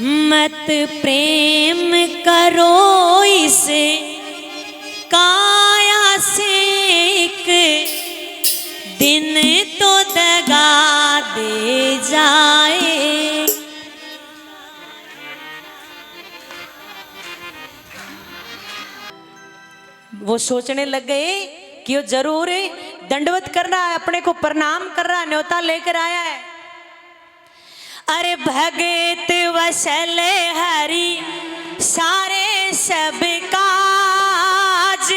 मत प्रेम करो इसे काया से, एक दिन तो दगा दे जाए। वो सोचने लग गए कि वो जरूर दंडवत कर रहा है, अपने को प्रणाम कर रहा है, न्योता लेकर आया है। अरे भगत वसल हरि सारे सब काज,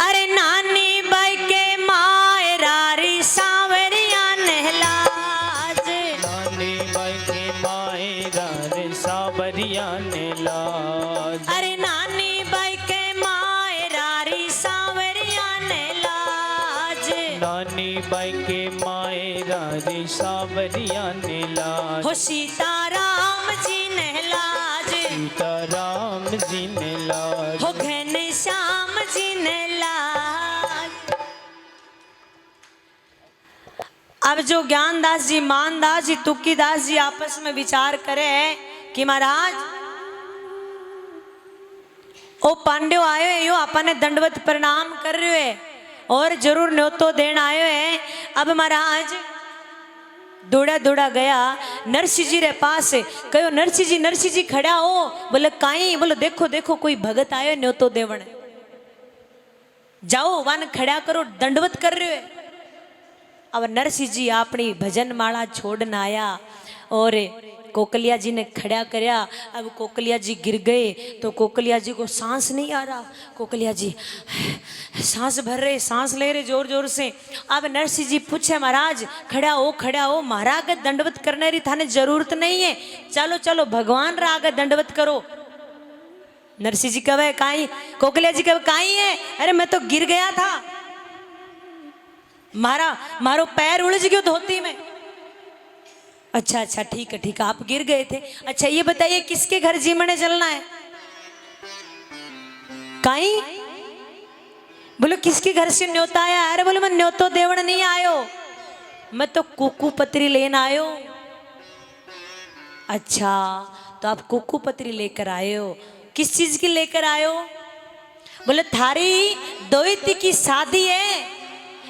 अरे नानी बाई के मायरारी सांवरिया नहलाज, नानी बाई के मायरारी सांवरिया नहलाज, अरे नानी बाई के मायरारी सांवरिया नहलाज, नानी बाई के मायरारी सांवरिया नहलाज। हो सीताराम जी नहलाज, सीताराम जी नहलाज, हो घनश्याम जी नहलाज। अब जो ज्ञानदास जी, मानदास जी, तुक्कीदास जी आपस में विचार करे कि महाराज ओ पांड्यो आयो है, यो अपन दंडवत प्रणाम कर रहे है और जरूर न्योतो देन आयो है। अब महाराज दौड़ा दौड़ा गया नरसिंह जी रे पास, कहो नरसिंह जी खड़ा हो। बोले काई? बोले देखो देखो कोई भगत आयो न्योतो देवण, जाओ वन खड़ा करो, दंडवत कर रहे हो। अब नरसिंह जी अपनी भजन माला छोड़न आया और कोकलिया जी ने खड़ा करया। अब कोकलिया जी गिर गए तो कोकलिया जी को सांस नहीं आ रहा, कोकलिया जी सांस भर रहे, सांस ले रहे जोर जोर से। अब नरसिंह जी पूछे महाराज खड़ा हो, महाराज दंडवत करने री थाने जरूरत नहीं है, चलो चलो भगवान रा आगे दंडवत करो। नरसिंह जी कहे काई? कोकलिया जी कहे काई है? अरे मैं तो गिर गया था, मारो पैर उलझ गयो धोती में। अच्छा अच्छा ठीक है आप गिर गए थे। अच्छा ये बताइए किसके घर जीमने चलना है? काई? बोलो किसके घर से न्योता आया? अरे बोले मैं न्योतो देवण नहीं आयो, मैं तो कुकू पत्री लेन आयो। अच्छा तो आप कुकू पत्री लेकर आए हो, किस चीज की लेकर आयो? बोले थारी दोईती की शादी है,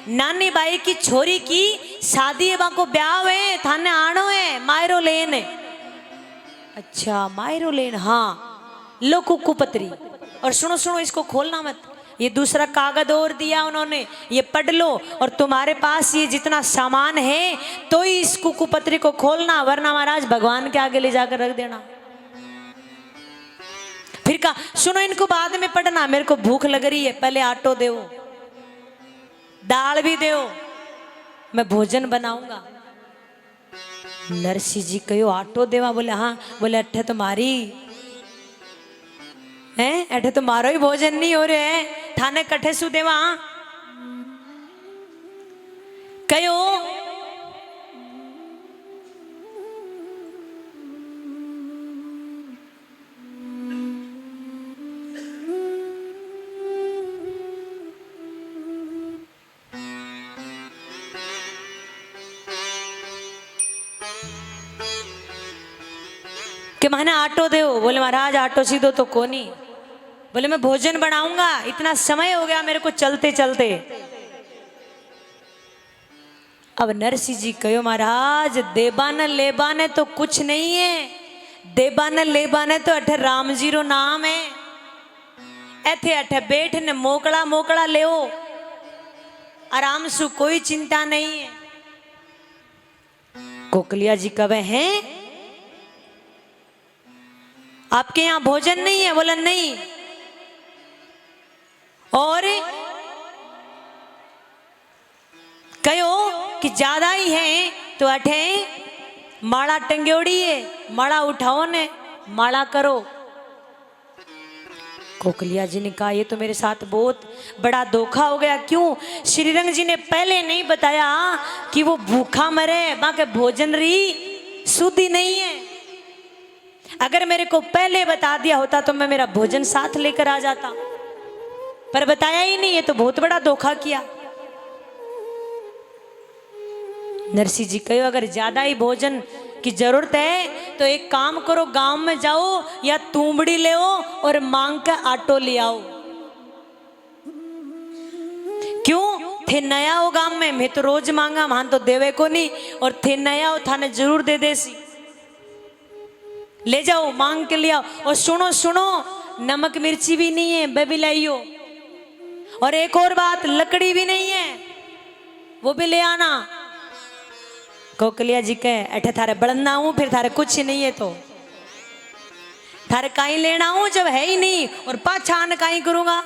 नानी बाई की छोरी की शादी है, को ब्याह है, थाने आनो है मायरो लेन। अच्छा मायरो लेन, हाँ लो कुकू पत्री। और सुनो सुनो इसको खोलना मत, ये दूसरा कागज और दिया उन्होंने, ये पढ़ लो और तुम्हारे पास ये जितना सामान है तो ही इस कुकू पत्री को खोलना, वरना महाराज भगवान के आगे ले जाकर रख देना। फिर कहा सुनो इनको बाद में पढ़ना, मेरे को भूख लग रही है, पहले आटो दो, दाल भी दो, मैं भोजन बनाऊंगा। नरसिंह जी कहो आटो देवा? बोले हाँ। बोले अठे तुम्हारी है, अठे तुम्हारो ही भोजन नहीं हो रहे है, थाने कठे सु देवा? कहो कि मैंने आटो दो। बोले महाराज आटो सीधो तो कोनी। बोले मैं भोजन बनाऊंगा, इतना समय हो गया मेरे को चलते चलते। अब नरसिंह जी कहो महाराज देबान लेबाने तो कुछ नहीं है, देबान लेबाने तो अठे राम जी रो नाम है, एथे अठे बैठ ने मोकड़ा मोकड़ा ले आराम सु, कोई चिंता नहीं है। कोकलिया जी कहे हैं आपके यहाँ भोजन नहीं है? बोला नहीं। और कहो कि ज्यादा ही है तो अठे माला टंग्योड़ी है, माला उठाओ ने माला करो। कोकलिया जी ने कहा ये तो मेरे साथ बहुत बड़ा धोखा हो गया। क्यों? श्रीरंग जी ने पहले नहीं बताया कि वो भूखा मरे, बाकी भोजन री शुद्धि नहीं है। अगर मेरे को पहले बता दिया होता तो मैं मेरा भोजन साथ लेकर आ जाता, पर बताया ही नहीं, ये तो बहुत बड़ा धोखा किया। नरसिंह जी कहो अगर ज्यादा ही भोजन कि जरूरत है तो एक काम करो, गांव में जाओ या तूंबड़ी ले आओ और मांग के आटो ले आओ। क्यों? थे नया हो गांव में, मैं तो रोज मांगा, वहां तो देवे को नहीं, और थे नया हो थाने जरूर दे देसी। ले जाओ मांग के ले आओ। और सुनो सुनो, नमक मिर्ची भी नहीं है, वे भी लाइयो। और एक और बात, लकड़ी भी नहीं है, वो भी ले आना। कोकलिया जी के अठे थारे बड़ना हूं, फिर थारे कुछ नहीं है तो थारे काई लेना हूं जब है ही नहीं, और पाछान काई करूंगा।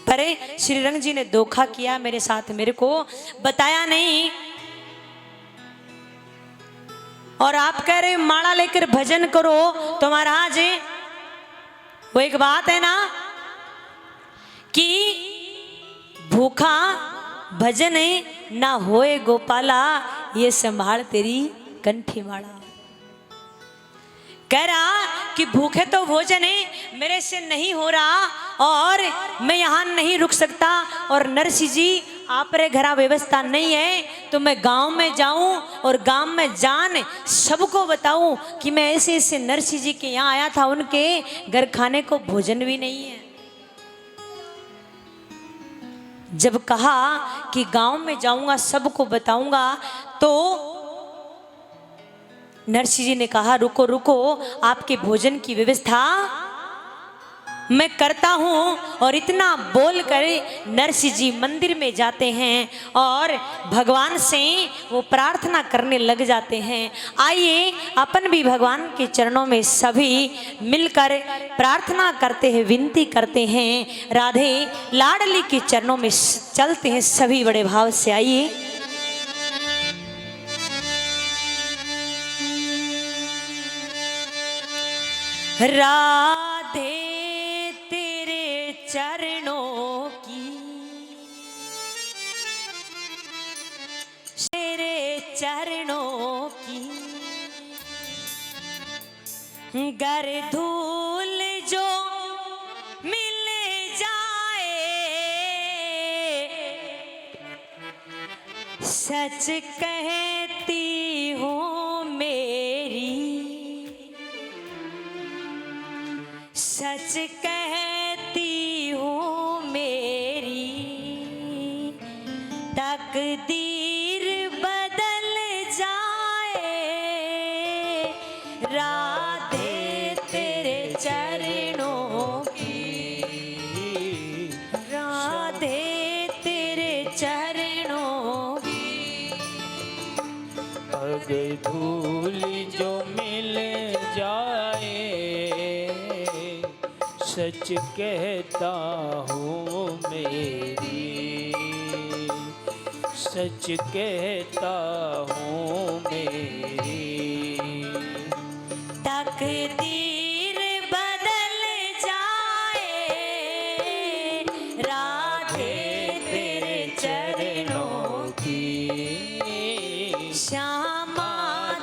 पर श्री रंग जी ने धोखा किया मेरे साथ, मेरे को बताया नहीं। और आप कह रहे माला लेकर भजन करो तो महाराज वो एक बात है ना कि भूखा भजन ना होए गोपाला, ये संभाल तेरी कंठी माला। कह रहा कि भूखे तो भोजन है मेरे से नहीं हो रहा, और मैं यहाँ नहीं रुक सकता, और नरसिंह जी आप रे घरा व्यवस्था नहीं है तो मैं गांव में जाऊं और गांव में जान सबको बताऊं कि मैं ऐसे ऐसे नरसिंह जी के यहाँ आया था, उनके घर खाने को भोजन भी नहीं है। जब कहा कि गांव में जाऊंगा सबको बताऊंगा, तो नरसिंह जी ने कहा रुको रुको, आपके भोजन की व्यवस्था मैं करता हूं। और इतना बोल कर नरसिंह जी मंदिर में जाते हैं और भगवान से वो प्रार्थना करने लग जाते हैं। आइए अपन भी भगवान के चरणों में सभी मिलकर प्रार्थना करते हैं, विनती करते हैं, राधे लाडली के चरणों में चलते हैं सभी बड़े भाव से। आइए राधे तेरे चरणों की, तेरे चरणों की गर धूल जो मिल जाए, सच कहती हूँ मेरी, सच कहती हूँ मेरी तकदीर बदल जाए, राधे तेरे चरणों की, राधे तेरे चरणों की अगर धूल जो मिल जाए, सच कहता हूँ मेरी, सच कहता हूँ मेरी तकदीर बदल जाए, राधे तेरे चरणों की, श्यामा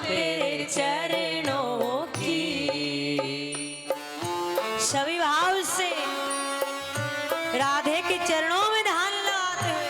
तेरे चरणों की। सभी भाव से राधे के चरणों में ध्यान लगाते हुए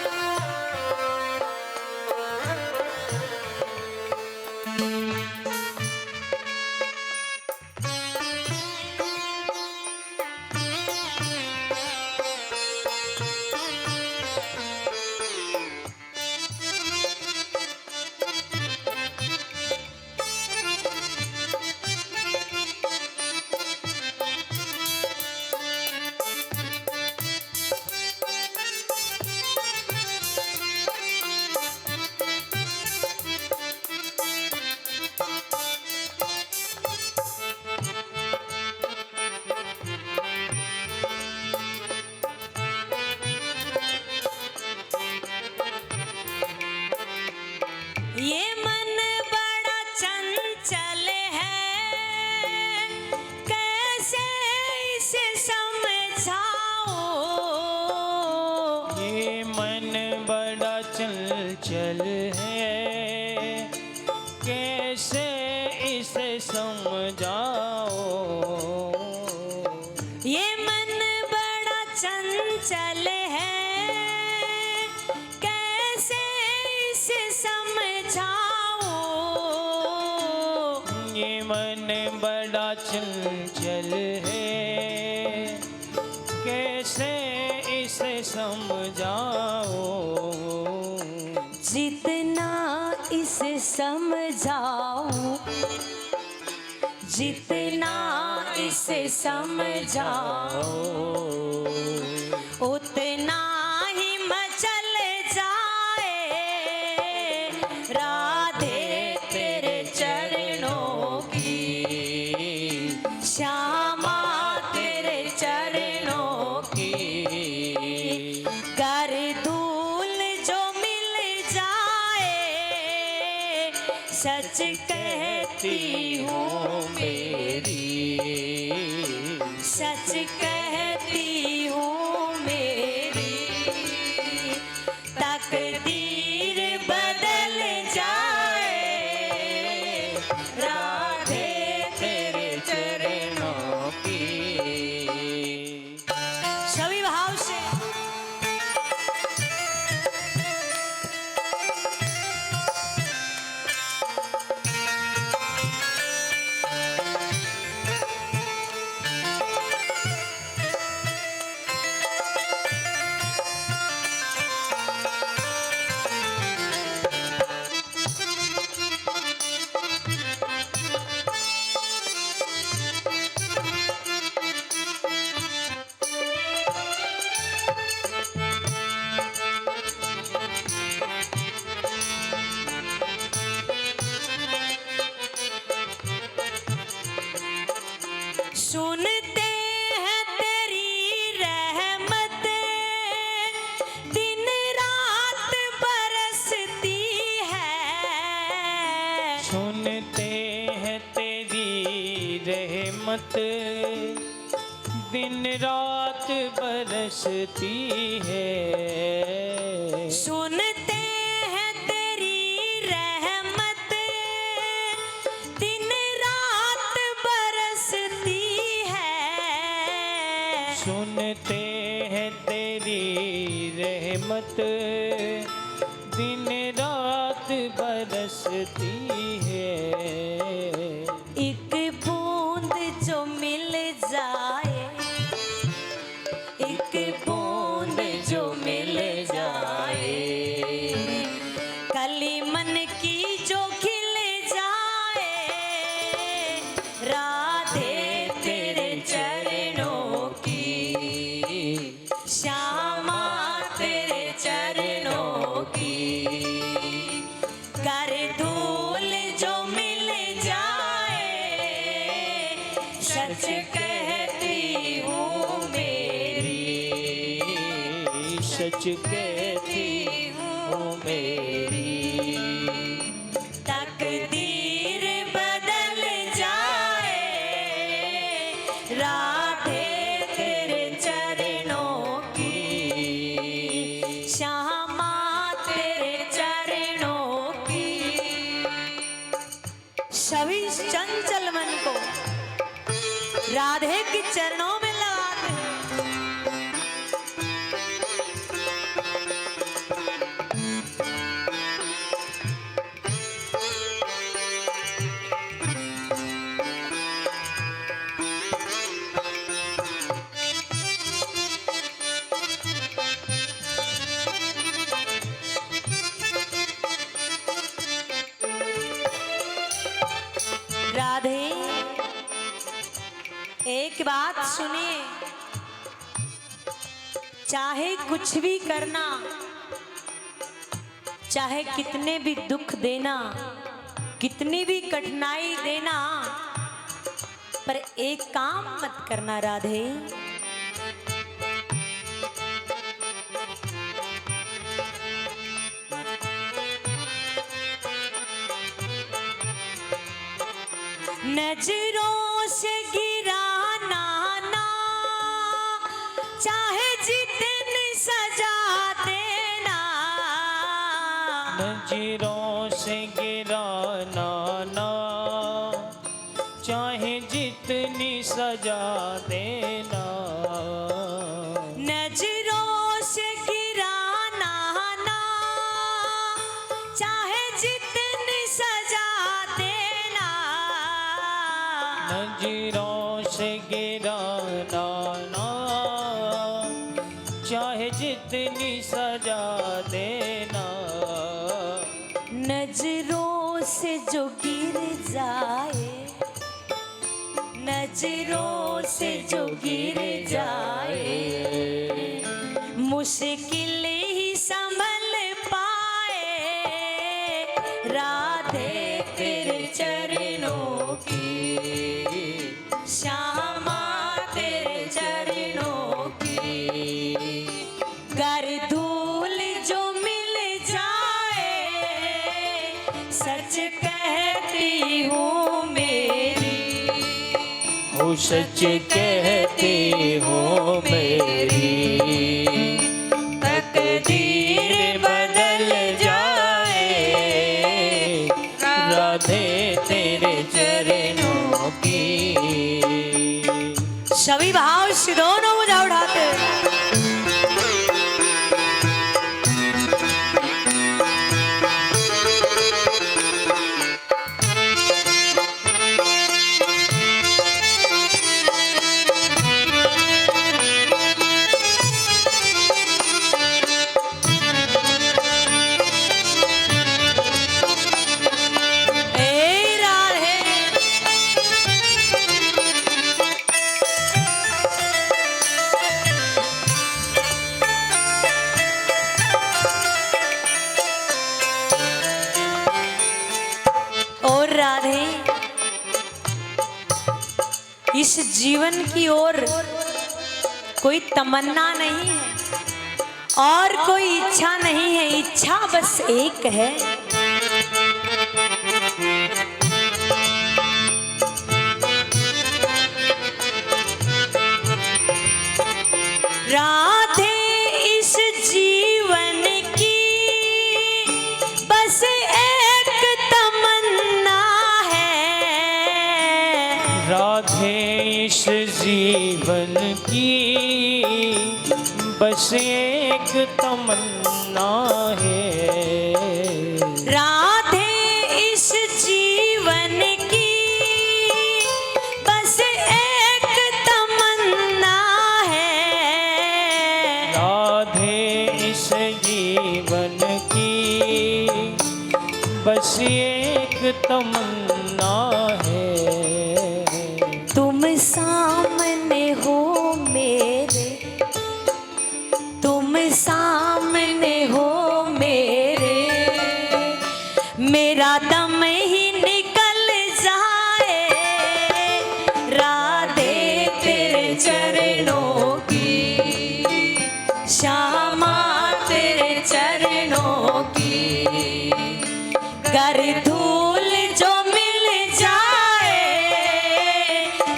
ये मन बड़ा चंचल है, कैसे इसे समझाओ। ये मन बड़ा चंचल है, कैसे इसे समझाओ। ये मन बड़ा चंचल है, कैसे इसे समझाओ। मन बड़ा चंचल है, कैसे इसे समझाओ। जितना इसे समझाऊं, जितना इसे समझाओ, उतना ही मचल जाए राधे तेरे चरणों की, श्यामा तेरे चरणों की। कर धूल जो मिल जाए, सच कहती हूँ मेरी, सच कहती हूँ मेरी। तकदीर बदल जाए राधे तेरे चरणों की। सभी भाव से सुनते हैं तेरी रहमत, दिन रात बरसती है। सुनते हैं तेरी रहमत, दिन रात बरसती है। सुनते हैं तेरी रहमत, दिन रात बरसती है। सुनते हैं तेरी रहमत, दिन रात बरसती है। एक बूंद जो मिल जाए, एक बूंद जो मिल जाए, कली मन की जो खिल जाए राधे तेरे चरणों की, श्यामा तेरे चरणों की। कर धूल जो मिल जाए, सच कहती हूँ मेरी, सच कहती हूँ मेरी। तकदीर बदल जाए राधे तेरे चरणों की, श्यामा तेरे चरणों की। सभी चंचल मन को राधे के चरणों में लगाते हैं। राधे एक बात सुनिए, चाहे कुछ भी करना, चाहे कितने भी दुख देना, कितनी भी कठिनाई देना, पर एक काम मत करना राधे। नजरों से गिराना ना, चाहे जितनी सजा देना। नजरों से गिराना ना, चाहे जितनी सजा देना। नजरों से गिराना ना, चाहे जितनी सजा देना। नजरों से गिराना ना, चाहे जितनी सजा देना। नजरों से जो गिर जाए, नजरों से जो गिर जाए, मुश्किल ही संभल पाए। राधे तेरे चरणों की, श्यामा तेरे चरणों की, गर धूल जो मिल जाए, सच कहती हूँ मेरी, वो सच कहती हूँ मेरी, तकदीर बदल जाए, राधे तेरे चरणों की। सभी भाव से दोनों मुझे उठाते। और राधे, इस जीवन की ओर कोई तमन्ना नहीं है और कोई इच्छा नहीं है, इच्छा बस एक है। राधे इस जीवन की बस एक तमन्ना है। राधे इस जीवन की बस एक तमन्ना है। राधे इस जीवन की बस एक तमन्ना है। राधे इस जीवन की बस एक तमन्ना है। तुम सामने हो मेरे, तुम सामने हो मेरे, मेरा दम ही निकल जाए। राधे तेरे चरणों की, श्यामा तेरे चरणों की, गर धूल जो मिल जाए,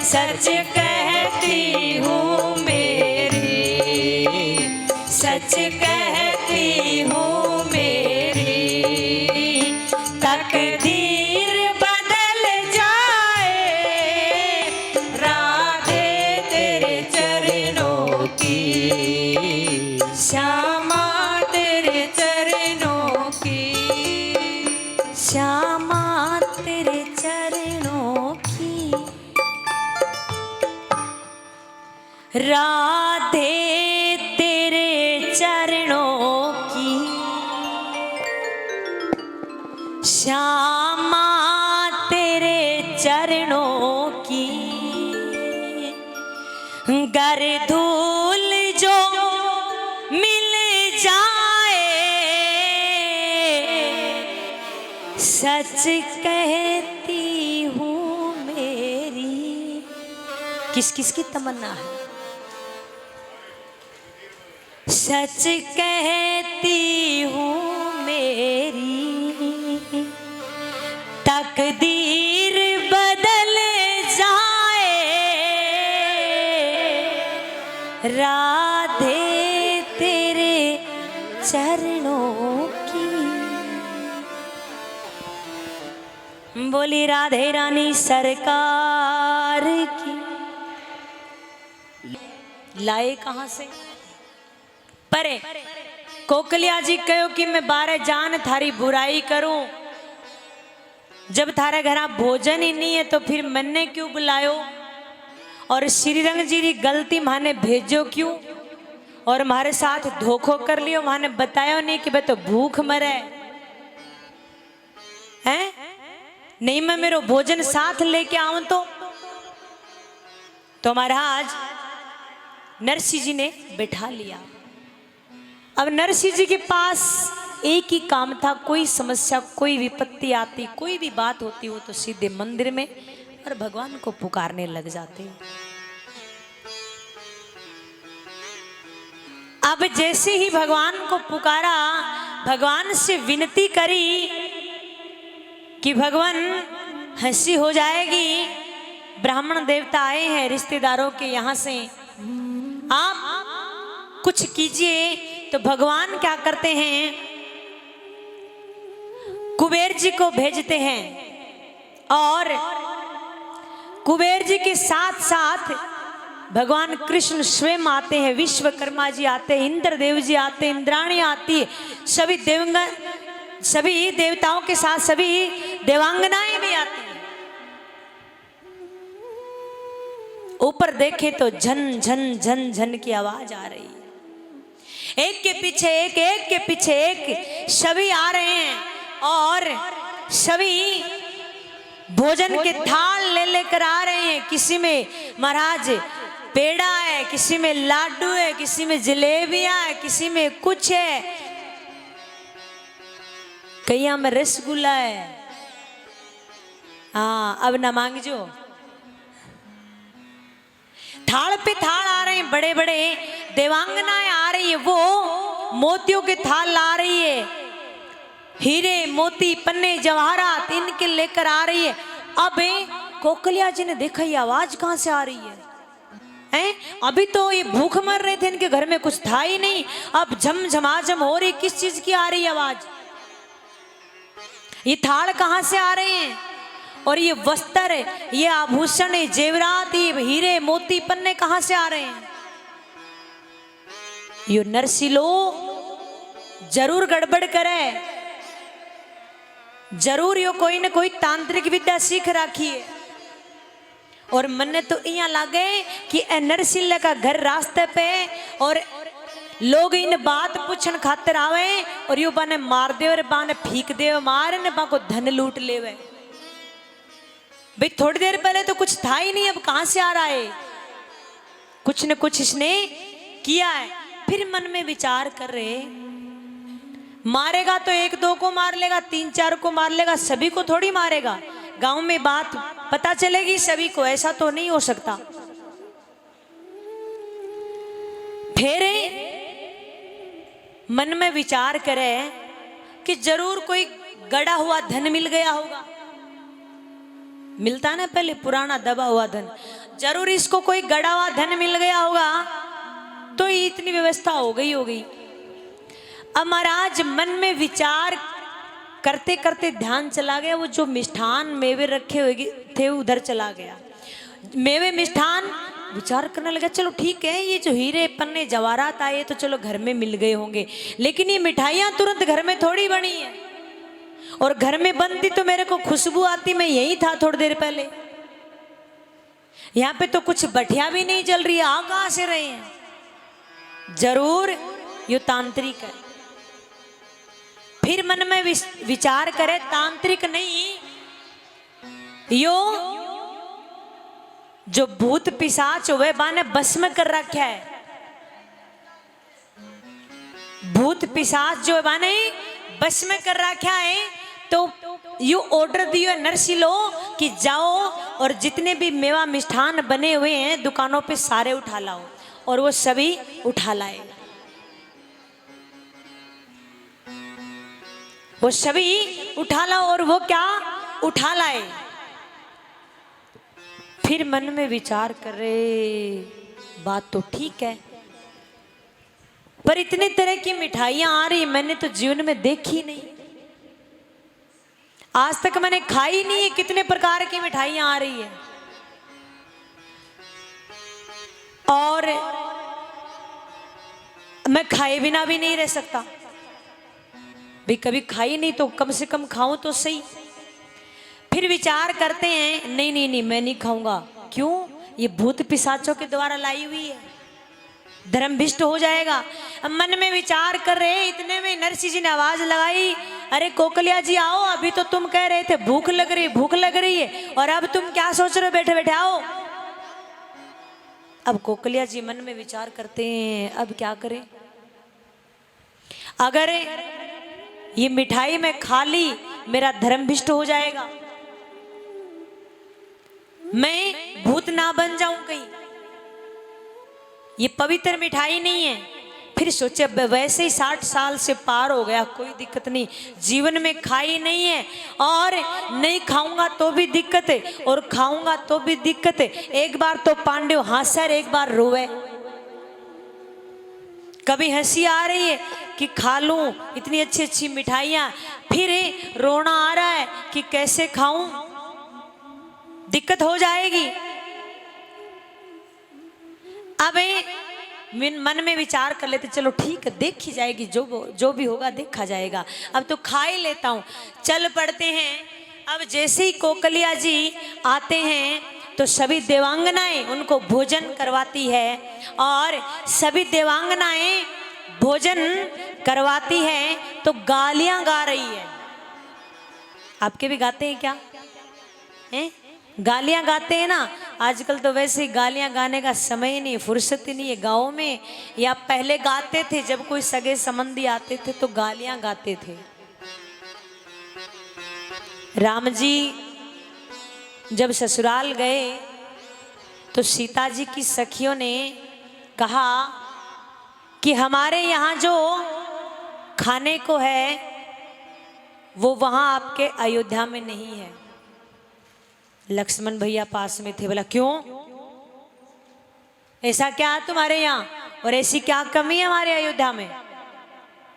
सच कहती हूँ मेरी, सच कहती हूँ मेरी, तकदीर बदल जाए। राधे तेरे चरणों की, श्यामा तेरे चरणों की, श्यामा तेरे चरणों की। राधे तेरे चरणों की, श्यामा तेरे चरणों की, गर धूल जो मिल जाए, सच कहती हूँ मेरी। किस किस की तमन्ना है? सच कहती हूँ मेरी, तकदीर बदल जाए। राधे तेरे चरणों की। बोली राधे रानी सरकार की। लाए कहां से? परे कोकलिया जी कहो कि मैं बारे जान थारी बुराई करूं, जब थारे घर भोजन ही नहीं है तो फिर मन्ने क्यों बुलायो? और श्री रंग जी की गलती माने भेजो क्यों? और हमारे साथ धोखो कर लियो, माने बतायो नहीं कि भाई तो भूख मरे हैं? नहीं मैं मेरो भोजन साथ लेके आऊं तो महाराज नरसिंह जी ने बैठा लिया। अब नरसिंह जी के पास एक ही काम था, कोई समस्या कोई विपत्ति आती कोई भी बात होती वो तो सीधे मंदिर में और भगवान को पुकारने लग जाते। अब जैसे ही भगवान को पुकारा, भगवान से विनती करी कि भगवान हंसी हो जाएगी, ब्राह्मण देवता आए हैं रिश्तेदारों के यहाँ से, आप कुछ कीजिए। तो भगवान क्या करते हैं, कुबेर जी को भेजते हैं और कुबेर जी के साथ साथ भगवान कृष्ण स्वयं आते हैं, विश्वकर्मा जी आते हैं, इंद्रदेव जी आते हैं, इंद्राणी आती है, सभी देवताओं के साथ सभी देवांगनाएं भी आती हैं। ऊपर देखे तो झन झन झन झन की आवाज आ रही है, एक के पीछे एक, एक के पीछे एक, सभी आ रहे हैं और सभी भोजन के थाल ले लेकर आ रहे हैं। किसी में महाराज पेड़ा है, किसी में लाडू है, किसी में जलेबियां है, किसी में कुछ है, कहीं में रसगुल्ला है। हाँ अब ना मांगजो, थाल पे थाल आ रहे हैं, बड़े बड़े देवांगनाएं आ रही है, वो मोतियों के थाल ला रही है, हीरे मोती पन्ने जवाहरात इनके लेकर आ रही है। अब कोकलिया जी ने देखा ये आवाज कहां से आ रही है, हैं? अभी तो ये भूख मर रहे थे, इनके घर में कुछ था ही नहीं, अब झमझमाझम हो रही, किस चीज की आ रही है आवाज? ये थाल कहां से आ रहे हैं और ये वस्त्र, ये आभूषण, ये जेवरात, ये हीरे मोती पन्ने कहां से आ रहे हैं? यो नरसिलो जरूर गड़बड़ करे, जरूर यो कोई न कोई तांत्रिक विद्या सीख रखी है। और मन्ने तो इया लागे कि नरसिल्ला का घर रास्ते पे और लोग इन बात पूछन खातिर आवे और यो बाने मार दे और बाने फीक दे, मारे ने बा को धन लूट लेवे। भाई थोड़ी देर पहले तो कुछ था ही नहीं, अब कहां से आ रहा है? कुछ न कुछ इसने किया है। फिर मन में विचार कर रहे, मारेगा तो एक दो को मार लेगा, तीन चार को मार लेगा, सभी को थोड़ी मारेगा। गांव में बात पता चलेगी सभी को, ऐसा तो नहीं हो सकता। फिर मन में विचार करे कि जरूर कोई गड़ा हुआ धन मिल गया होगा, मिलता ना पहले पुराना दबा हुआ धन, जरूर इसको कोई गड़ा हुआ धन मिल गया होगा, तो इतनी व्यवस्था हो गई होगी। अब महाराज मन में विचार करते करते ध्यान चला गया, वो जो मिष्ठान मेवे रखे हुए थे उधर चला गया। मेवे मिष्ठान विचार करने लगा, चलो ठीक है, ये जो हीरे पन्ने जवाहरात आए तो चलो घर में मिल गए होंगे, लेकिन ये मिठाइयां तुरंत घर में थोड़ी बनी है, और घर में बनती तो मेरे को खुशबू आती, मैं यही था थोड़ी देर पहले, यहाँ पे तो कुछ बठिया भी नहीं जल रही है, आ कहां से रहे हैं? जरूर यो तांत्रिक है। फिर मन में विचार करे, तांत्रिक नहीं, यो जो भूत पिशाच हुए बाने भस्म कर रखा है, भूत पिशाच जो बाने भस्म कर रखा है। तो यू ऑर्डर दियो नरसिलो कि जाओ और जितने भी मेवा मिष्ठान बने हुए हैं दुकानों पे सारे उठा लाओ, और वो सभी उठा लाए, वो सभी उठा लाओ, और वो क्या उठा लाए। फिर मन में विचार कर रहे, बात तो ठीक है, पर इतने तरह की मिठाइयां आ रही मैंने तो जीवन में देखी नहीं, आज तक मैंने खाई नहीं है, कितने प्रकार की मिठाइयां आ रही है, और मैं खाए बिना भी नहीं रह सकता भी, कभी खाई नहीं तो कम से कम खाऊं तो सही। फिर विचार करते हैं नहीं नहीं नहीं मैं नहीं खाऊंगा। क्यों? ये भूत पिशाचों के द्वारा लाई हुई है, धर्म भ्रष्ट हो जाएगा। अब मन में विचार कर रहे हैं, इतने में नरसिंह जी ने आवाज लगाई, अरे कोकलिया जी आओ, अभी तो तुम कह रहे थे भूख लग रही है, और अब तुम क्या सोच रहे हो बैठे बैठे, आओ। अब कोकलिया जी मन में विचार करते हैं अब क्या करें, अगर ये मिठाई मैं खा ली मेरा धर्म भ्रष्ट हो जाएगा, मैं भूत ना बन जाऊं कहीं, ये पवित्र मिठाई नहीं है। फिर सोचे वैसे ही 60 साल से पार हो गया, कोई दिक्कत नहीं, जीवन में खाई नहीं है और नहीं खाऊंगा तो भी दिक्कत है और खाऊंगा तो भी दिक्कत है। एक बार तो पांडव हंसे, एक बार रोवे। कभी हंसी आ रही है कि खा लूं इतनी अच्छी अच्छी मिठाइयां, फिर रोना आ रहा है कि कैसे खाऊं, दिक्कत हो जाएगी। अब मन में विचार कर लेते, चलो ठीक है देखी जाएगी, जो भी होगा देखा जाएगा, अब तो खा ही लेता हूं, चल पड़ते हैं। अब जैसे ही कोकलिया जी आते हैं तो सभी देवांगनाएं उनको भोजन करवाती है, और सभी देवांगनाएं भोजन करवाती है तो गालियां गा रही है। आपके भी गाते हैं क्या? हैं? गालियां गाते हैं ना, आजकल तो वैसे ही गालियां गाने का समय ही नहीं, फुर्सत ही नहीं है गाँव में। या पहले गाते थे, जब कोई सगे संबंधी आते थे तो गालियां गाते थे। राम जी जब ससुराल गए तो सीता जी की सखियों ने कहा कि हमारे यहाँ जो खाने को है वो वहाँ आपके अयोध्या में नहीं है। लक्ष्मण भैया पास में थे, बोला क्यों, ऐसा क्या है तुम्हारे यहाँ और ऐसी क्या कमी है हमारे अयोध्या में?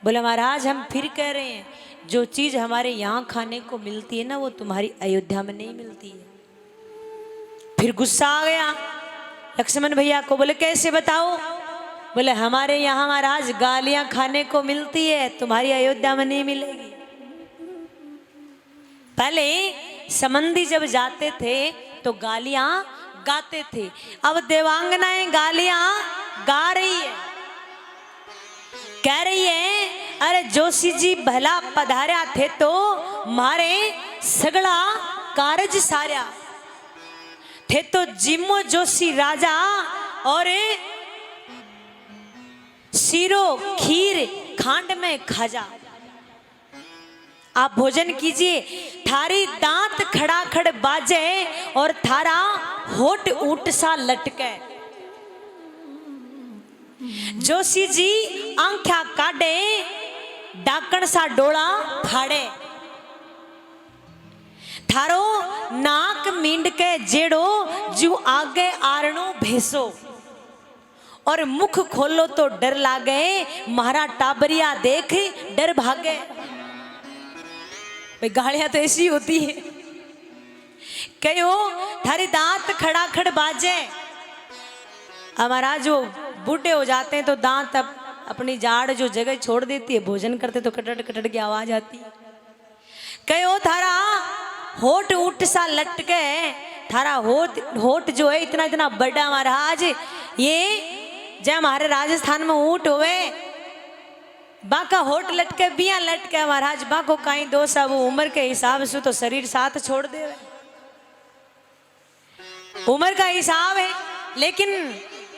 बोला महाराज हम फिर कह रहे हैं, जो चीज हमारे यहाँ खाने को मिलती है ना वो तुम्हारी अयोध्या में नहीं मिलती है। फिर गुस्सा आ गया लक्ष्मण भैया को, बोले कैसे बताओ? बोले हमारे यहाँ महाराज गालियां खाने को मिलती है, तुम्हारी अयोध्या में नहीं मिलेगी। पहले संबंधी जब जाते थे तो गालियां गाते थे, अब देवांगनाएं गालियां गा रही है, कह रही है अरे जोशी जी भला पधार्या थे तो मारे सगड़ा कारज सार्या थे, तो जिम्मो जोशी राजा और सीरो खीर खांड में खाजा। आप भोजन कीजिए, थारी दांत खड़ाखड़ बाजे और थारा होठ ऊंट सा लटके। जोशी जी आंख्या काटे डाकण सा डोला फाड़े, थारो नाक मींड के जेड़ो जू आगे आरणो भेसो, और मुख खोलो तो डर लागे मारा टाबरिया देख डर भागे। भाई गालियां तो ऐसी होती है, कहो थारी दांत खड़ाखड़ बाजे। हमारा जो बूढ़े हो जाते हैं तो दांत अब अपनी जाड़ जो जगह छोड़ देती है, भोजन करते तो कटट कटट की आवाज आती है। कहो थारा होठ ऊंट सा लटके, थारा होठ जो है इतना इतना बड़ा महाराज, ये जब हमारे राजस्थान में ऊंट हुए बाका होठ लटके बिया लटके महाराज, बाको कहीं दो सब उम्र के हिसाब से तो शरीर साथ छोड़ दे, उम्र का हिसाब है। लेकिन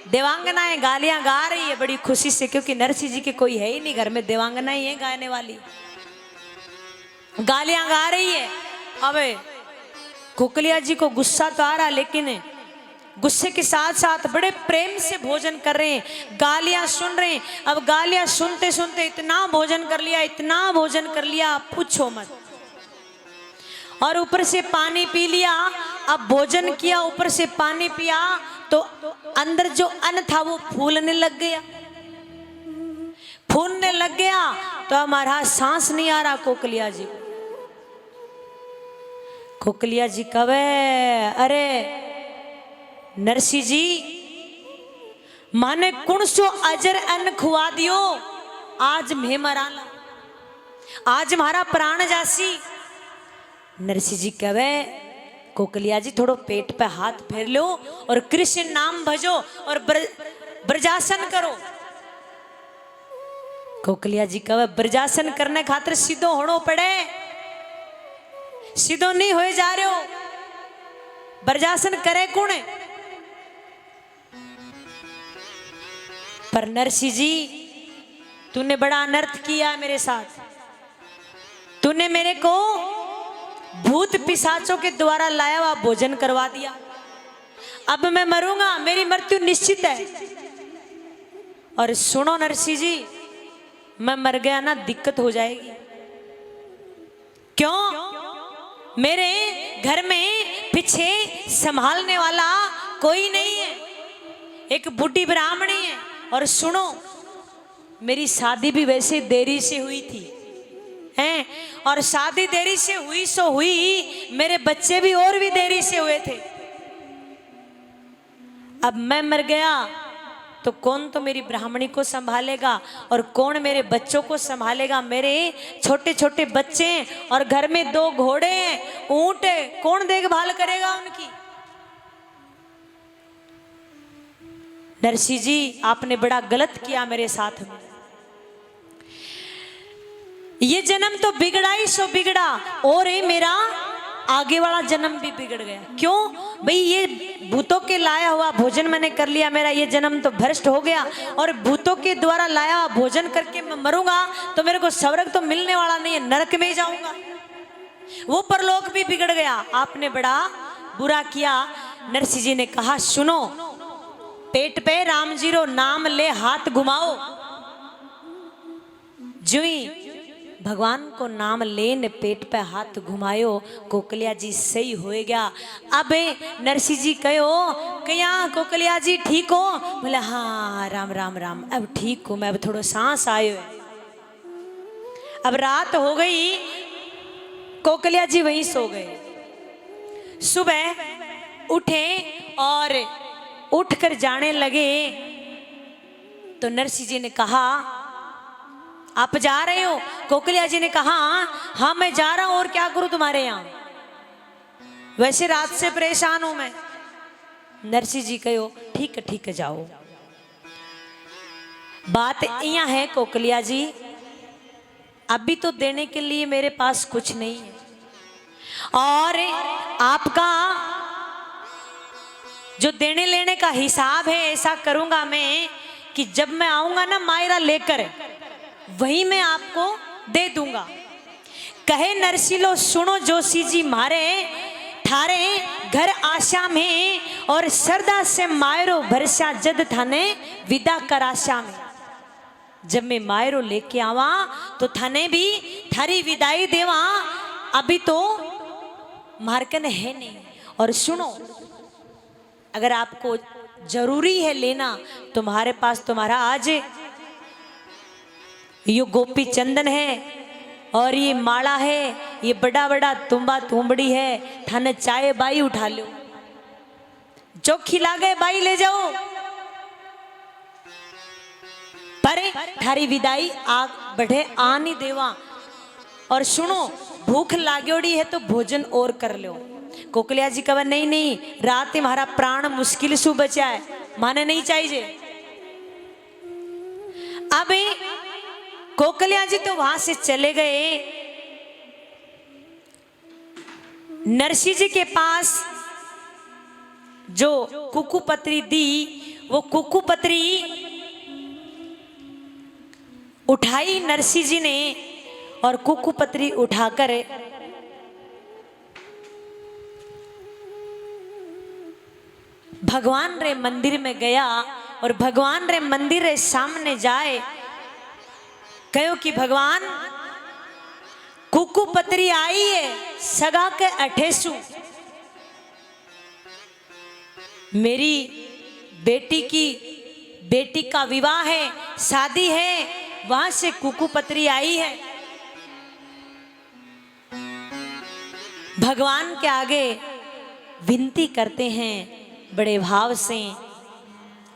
देवांगनाएं गालियां गा रही है बड़ी खुशी से, क्योंकि नरसिंह जी के कोई है ही नहीं घर में, देवांगना ही है गाने वाली, गालियां गा रही है। अब कोकलिया जी को गुस्सा तो आ रहा, लेकिन गुस्से के साथ साथ बड़े प्रेम से भोजन कर रहे हैं, गालियां सुन रहे हैं। अब गालियां सुनते सुनते इतना भोजन कर लिया, इतना भोजन कर लिया पूछो मत, और ऊपर से पानी पी लिया। अब भोजन किया ऊपर से पानी पिया तो अंदर जो अन्न था वो फूलने लग गया, फूलने लग गया तो हमारा सांस नहीं आ रहा कोकलिया जी को। कोकलिया जी कवे अरे नरसिंह जी माने कुण सो अजर अन्न खुआ दियो, आज मैं मराला, आज हमारा प्राण जासी, नरसिंह जी कहे कोकलिया जी थोड़ो पेट पे हाथ फेर लो और कृष्ण नाम भजो और ब्रजासन करो। कोकलिया जी कहे ब्रजासन करने खातिर सीधो होनो पड़े, सीधो नहीं हो जा रहे हो, ब्रजासन करे कौन है? पर नरसिंह जी तूने बड़ा अनर्थ किया मेरे साथ, तूने मेरे को भूत पिशाचों के द्वारा लाया हुआ भोजन करवा दिया। अब मैं मरूंगा, मेरी मृत्यु निश्चित है। और सुनो नरसिंह जी, मैं मर गया ना दिक्कत हो जाएगी। क्यों? मेरे घर में पीछे संभालने वाला कोई नहीं है, एक बूढ़ी ब्राह्मणी है। और सुनो मेरी शादी भी वैसे देरी से हुई थी हैं, और शादी देरी से हुई सो हुई, मेरे बच्चे भी और भी देरी से हुए थे। अब मैं मर गया तो कौन तो मेरी ब्राह्मणी को संभालेगा और कौन मेरे बच्चों को संभालेगा? मेरे छोटे छोटे बच्चे हैं और घर में 2 घोड़े हैं, ऊंट है, कौन देखभाल करेगा उनकी? नरसिंह जी आपने बड़ा गलत किया मेरे साथ में। ये जन्म तो बिगड़ा ही सो बिगड़ा, और ये मेरा आगे वाला जन्म भी बिगड़ गया। क्यों भाई? ये भूतों के लाया हुआ भोजन मैंने कर लिया, मेरा ये जन्म तो भ्रष्ट हो गया। और भूतों के द्वारा लाया हुआ भोजन करके मैं मरूंगा तो मेरे को स्वर्ग तो मिलने वाला नहीं है, नरक में ही जाऊंगा, वो परलोक भी बिगड़ गया। आपने बड़ा बुरा किया। नरसिंह जी ने कहा सुनो, पेट पे राम जी रो नाम ले हाथ घुमाओ। जुई भगवान को नाम लेने पेट पे हाथ घुमायो, कोकलिया जी सही हो गया। अब नरसिंह जी कहो क्या कोकलिया जी ठीक हो? बोले हाँ राम राम राम, अब ठीक हूँ मैं, अब थोड़ा सांस आयो है। अब रात हो गई, कोकलिया जी वहीं सो गए। सुबह उठे और उठकर जाने लगे तो नरसिंह जी ने कहा आप जा रहे हो? कोकलिया जी ने कहा हाँ मैं जा रहा हूं, और क्या करूं तुम्हारे यहां, वैसे रात से परेशान हूं मैं। नरसिंह जी कहो ठीक है जाओ। बात यहां है कोकलिया जी, अभी तो देने के लिए मेरे पास कुछ नहीं है, और आपका जो देने लेने का हिसाब है ऐसा करूंगा मैं कि जब मैं आऊंगा ना मायरा लेकर, वही मैं आपको दे दूंगा। कहे नरसिलो सुनो जोशी जी मारे, थारे घर आशा में और सरदा से मायरो भरसा जद थाने विदा कर आशा में। जब मैं मायरो लेके आवा तो थाने भी थारी विदाई देवा, अभी तो मार्कन है नहीं। और सुनो अगर आपको जरूरी है लेना, तुम्हारे पास तुम्हारा आज ये गोपी चंदन है और ये माला है, ये बड़ा बड़ा तुम्बा तुम्बड़ी है, थाने चाय बाई उठा लो, जो खिला गए बाई ले जाओ, पर थारी विदाई आग बढ़े आ नहीं देवा। और सुनो भूख लागोड़ी है तो भोजन और कर लो। कोकलिया जी कहा नहीं नहीं, रात हमारा प्राण मुश्किल से बचा है, माने नहीं चाहिए। अब कोकलिया जी तो वहां से चले गए। नरसिंह जी के पास जो कुकू पत्री दी, वो कुकू पत्री उठाई नरसिंह जी ने, और कुकू पत्री उठाकर भगवान रे मंदिर में गया। और भगवान रे मंदिर रे सामने जाए कहो कि भगवान कुकू पत्री आई है सगा के 28, मेरी बेटी का विवाह है, शादी है, वहां से कुकू पत्री आई है। भगवान के आगे विनती करते हैं बड़े भाव से।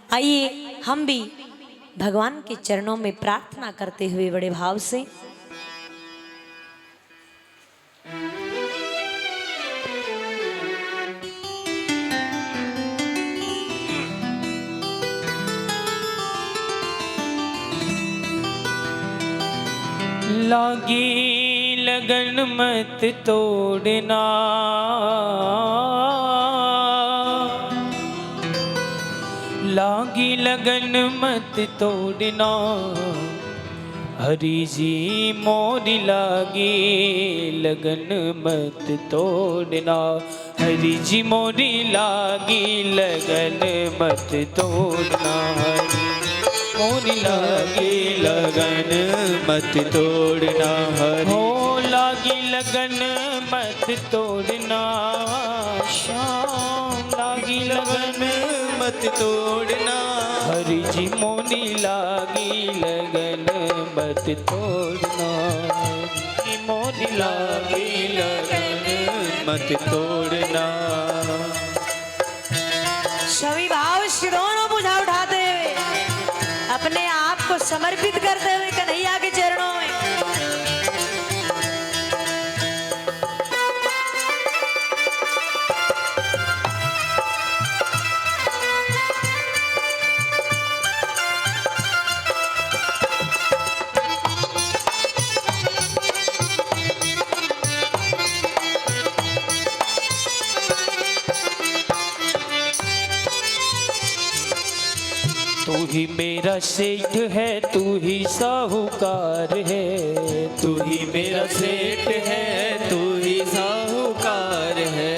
आइए हम भी भगवान के चरणों में प्रार्थना करते हुए बड़े भाव से। लागी लगन मत तोड़ना, लागी लगन मत तोड़ना, हरि जी मोरी लागी लगन मत तोड़ना, हरि जी मोरी लागी लगन मत तोड़ना, मोरी लागी लगन मत तोड़ना, हो लागी लगन मत तोड़ना, श्याम लागी लगन मत तोड़ना, हरि जी मोरी लागी लगन मत तोड़ना, हरि मोरी लागी लगन मत तोड़ना। सभी भाव शिरों बुझा उठाते हुए अपने आप को समर्पित करते हुए कन्हैया के चरणों में तू ही मेरा सेठ है, तू ही साहूकार है, तू ही मेरा सेठ है, तू ही साहूकार है,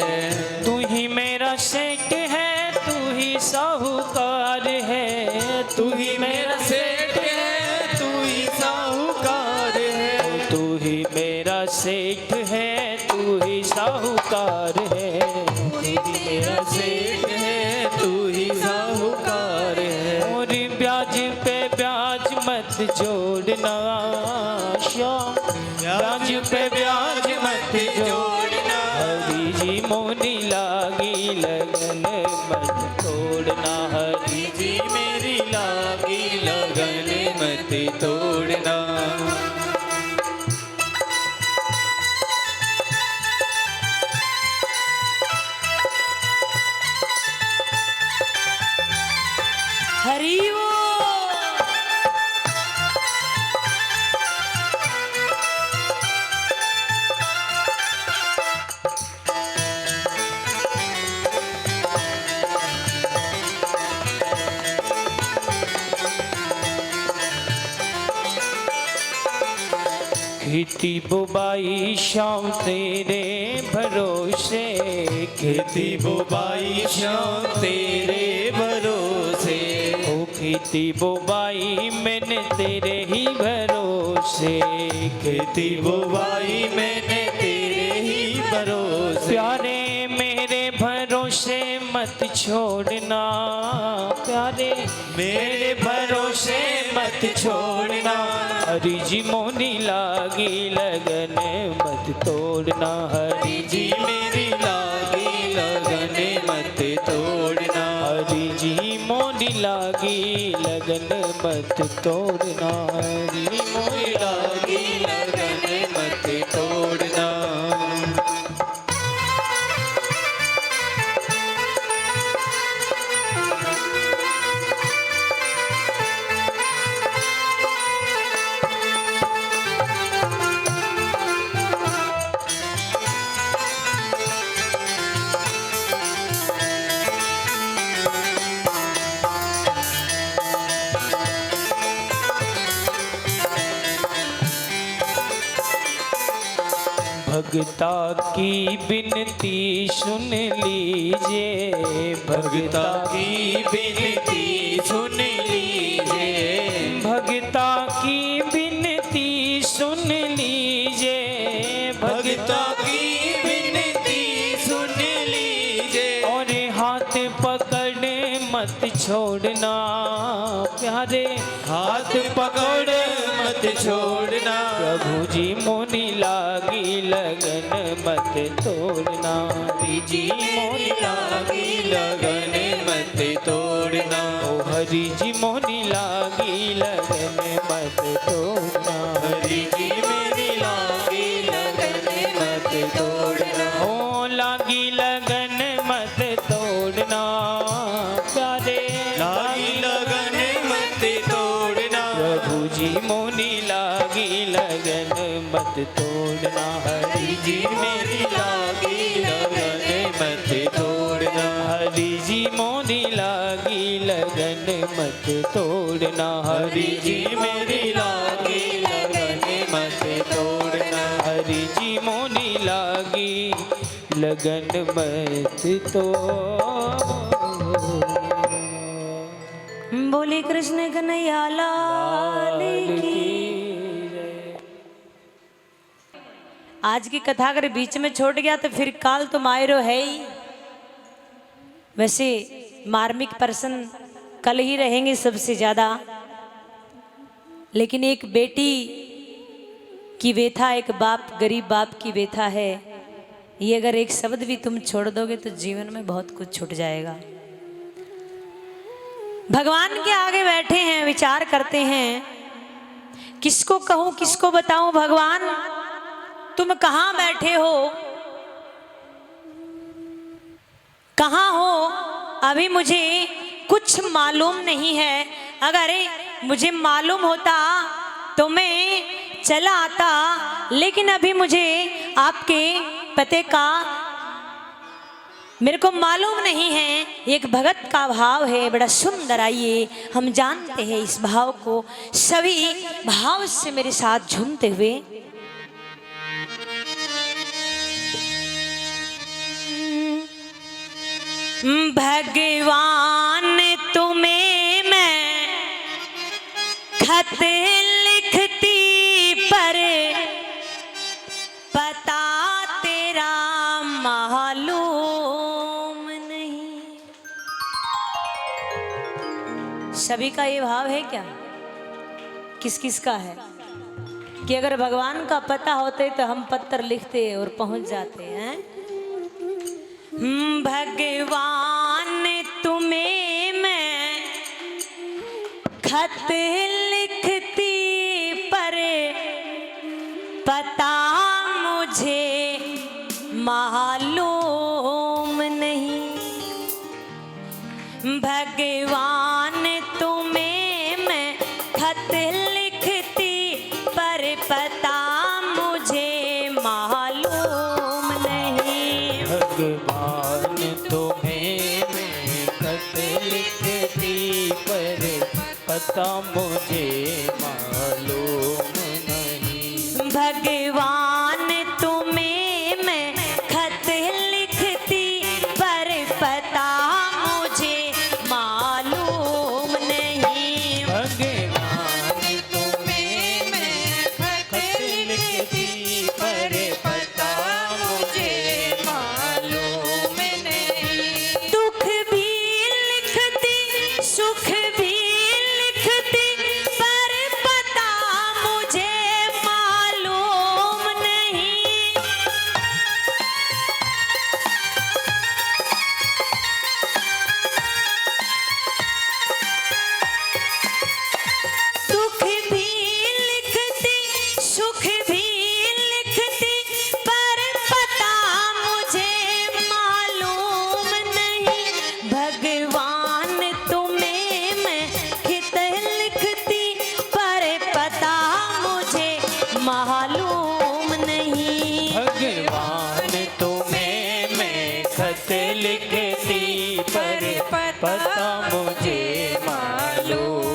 तू ही मेरा सेठ है, तू ही साहूकार है, तू ही मेरा सेठ है, तू ही साहूकार है, तू ही मेरा सेठ है, तू ही साहूकार है, तू ही मेरा सेठ है, तू ही साहूकार है, और ब्याज पे ब्याज मत जोड़ना, श्याम ब्याज पे ब्याज मत जोड़ना, हरि जी मोरी लागी लगन मत तोड़ना, हरि जी मेरी लागी लगन मत तोड़ना। हरि वो खेती बुबाई शाम तेरे भरोसे, खेती बुबाई शाम तेरे भरोसे, ओ खेती बुबाई मैंने तेरे ही भरोसे, खेती बुबाई मैंने तेरे ही भरोसे, प्यारे मेरे भरोसे मत छोड़ना, प्यारे मेरे भरोसे मत छोड़ना, हरि जी मोरी लागी लगन मत तोड़ना, हरि जी मेरी लागी लगन मत तोड़ना, हरि जी मोरी लागी लगन मत तोड़ना, हरि मोरी लागी लगन मत तोड़ना। भगता की बिनती सुन लीजिए, भगता की बिनती सुन लीजिए, भगता की बिनती सुन लीजिए, भगता की बिनती सुन लीजिए, और हाथ पकड़ मत छोड़ना, प्यारे हाथ पकड़ मत छोड़ना, प्रभु जी मोरी लागी लगन मत तोड़ना, हरि जी मोरी लागी लगन मत तोड़ना, ओ हरि जी मोरी लागी लगन मत तोड़ना, हरि जी मेरी लागी लगन मत तोड़ना, ओ लागी लगन मत तोड़ना, प्यारे लागी लगन मत तोड़ना, प्रभु जी मोरी लागी लगन तोड़ना। हरि जी मेरी लागी लगन मत तोड़ना। हरि जी मोरी लागी लगन मत तोड़ना। हरि जी मेरी लागी लगन मत तोड़ना। हरि जी मोरी लागी लगन मत तोड़ना। बोले कृष्ण कन्हैया लाल की। आज की कथा अगर बीच में छोड़ गया तो फिर काल तो मायरो है ही। वैसे मार्मिक पर्सन कल ही रहेंगे सबसे ज्यादा, लेकिन एक बेटी की व्यथा, एक बाप, गरीब बाप की व्यथा है। ये अगर एक शब्द भी तुम छोड़ दोगे तो जीवन में बहुत कुछ छूट जाएगा। भगवान के आगे बैठे हैं, विचार करते हैं किसको कहूं किसको बताऊं। भगवान तुम कहां बैठे हो, कहां हो, अभी मुझे कुछ मालूम नहीं है। अगर मुझे मालूम होता तो मैं चला आता, लेकिन अभी मुझे आपके पते का मेरे को मालूम नहीं है। एक भगत का भाव है, बड़ा सुंदर। आइए हम जानते हैं इस भाव को, सभी भाव से मेरे साथ झूमते हुए। भगवान तुम्हें मैं खत लिखती पर पता तेरा मालूम नहीं। सभी का ये भाव है क्या? किस किस का है कि अगर भगवान का पता होते तो हम पत्र लिखते और पहुंच जाते हैं। भगवान तुम्हें मैं खत लिखती पर पता मुझे मालूम नहीं। भगवान तुम्हें मैं खत लिखती पर पता मुझे मालूम नहीं। भगवान तुम्हें मैं खत लिखती पर पता मुझे मालूम नहीं। भगवान तुम्हें मैं खत लिखती पर पता मुझे मालूम नहीं। भगवान तुम्हें मैं खत लिखती पर पता मुझे मालूम नहीं। दुख भी लिखती सुख भी लिखती पर पता मुझे मालूम नहीं। दुख भी लिखती सुख भी लिखती पर पता मुझे मालूम नहीं। भगवान तुम्हें मैं खत लिखती पर पता मुझे मालूम नहीं। भगवान तुम्हें मैं खत लिखती पर पता मुझे मालूम